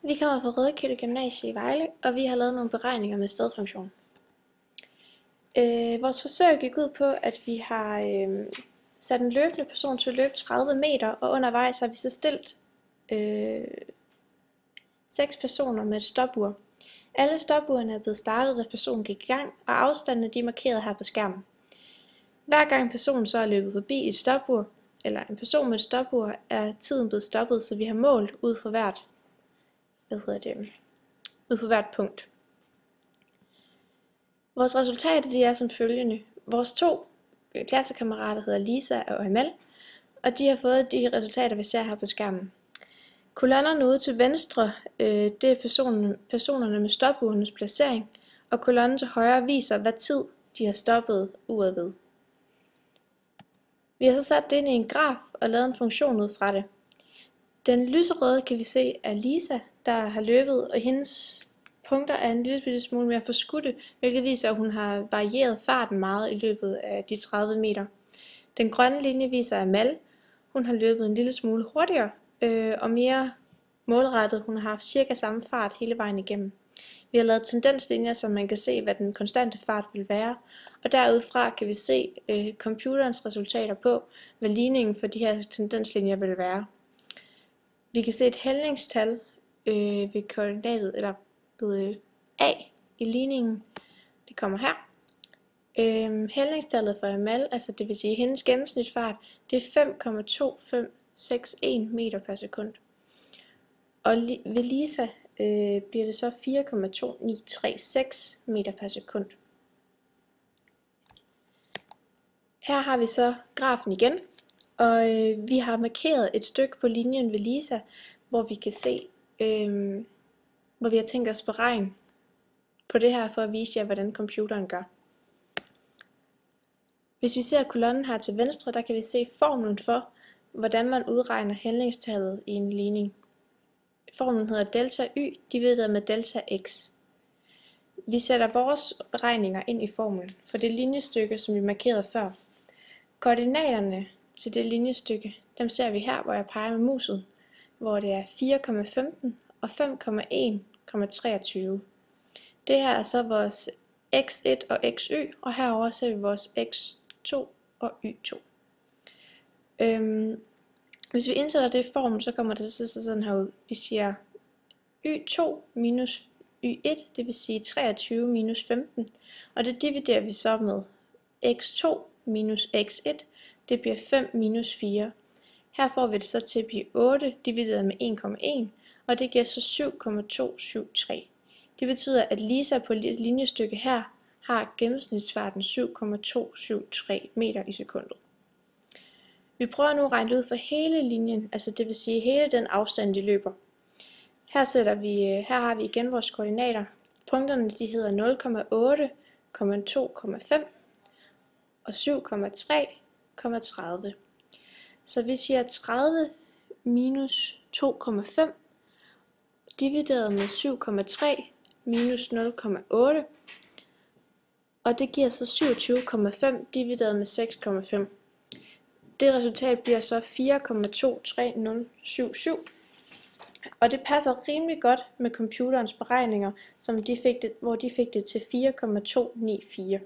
Vi kommer fra Rødekilde Gymnasie i Vejle, og vi har lavet nogle beregninger med stedfunktion. Vores forsøg gik ud på, at vi har sat en løbende person til at løbe 30 meter, og undervejs har vi så stillet 6 personer med et stopur. Alle stopurene er blevet startet, da personen gik i gang, og afstandene de er markeret her på skærmen. Hver gang personen så er løbet forbi et stopur, eller en person med et stopur, er tiden blevet stoppet, så vi har målt ud fra hvert punkt. Vores resultater de er som følgende. Vores 2 klassekammerater hedder Lisa og Amal, og de har fået de resultater, vi ser her på skærmen. Kolonnerne ude til venstre, det er personerne med stopurens placering, og kolonnen til højre viser, hvad tid de har stoppet uret ved. Vi har så sat det ind i en graf og lavet en funktion ud fra det. Den lyserøde kan vi se er Lisa, der har løbet, og hendes punkter er en lille smule mere forskudte, hvilket viser, at hun har varieret farten meget i løbet af de 30 meter. Den grønne linje viser Amal. Hun har løbet en lille smule hurtigere og mere målrettet. Hun har haft cirka samme fart hele vejen igennem. Vi har lavet tendenslinjer, så man kan se, hvad den konstante fart vil være, og derudfra kan vi se computerens resultater på, hvad ligningen for de her tendenslinjer vil være. Vi kan se et hældningstal ved koordinatet, eller ved A i ligningen. Det kommer her. Hældningstallet for Amal, altså det vil sige hendes gennemsnitsfart, det er 5,2561 meter per sekund. Og ved Lisa bliver det så 4,2936 meter per sekund. Her har vi så grafen igen, og vi har markeret et stykke på linjen ved Lisa, hvor vi kan se, hvor vi har tænkt os beregne på det her for at vise jer, hvordan computeren gør. Hvis vi ser kolonnen her til venstre, der kan vi se formlen for, hvordan man udregner hældningstallet i en ligning. Formlen hedder delta y divideret med delta x. Vi sætter vores beregninger ind i formlen for det linjestykke, som vi markerede før. Koordinaterne til det linjestykke, dem ser vi her, hvor jeg peger med musen, hvor det er 4,15 og 5,1,23. Det her er så vores x1 og xy, og herover ser vi vores x2 og y2. Hvis vi indsætter det i formen, så kommer det så sådan her ud. Vi siger y2 minus y1, det vil sige 23 minus 15, og det dividerer vi så med x2 minus x1, det bliver 5 minus 4. Her får vi det så til at blive 8 divideret med 1,1, og det giver så 7,273. Det betyder, at Lisa på linjestykke her har gennemsnitsfarten 7,273 meter i sekundet. Vi prøver nu at regne ud for hele linjen, altså det vil sige hele den afstand, de løber. Her har vi igen vores koordinater. Punkterne de hedder 0,8, 2,5 og 7,3,30. Så vi siger 30 minus 2,5 divideret med 7,3 minus 0,8, og det giver så 27,5 divideret med 6,5. Det resultat bliver så 4,23077, og det passer rimelig godt med computerens beregninger, hvor de fik det til 4,294.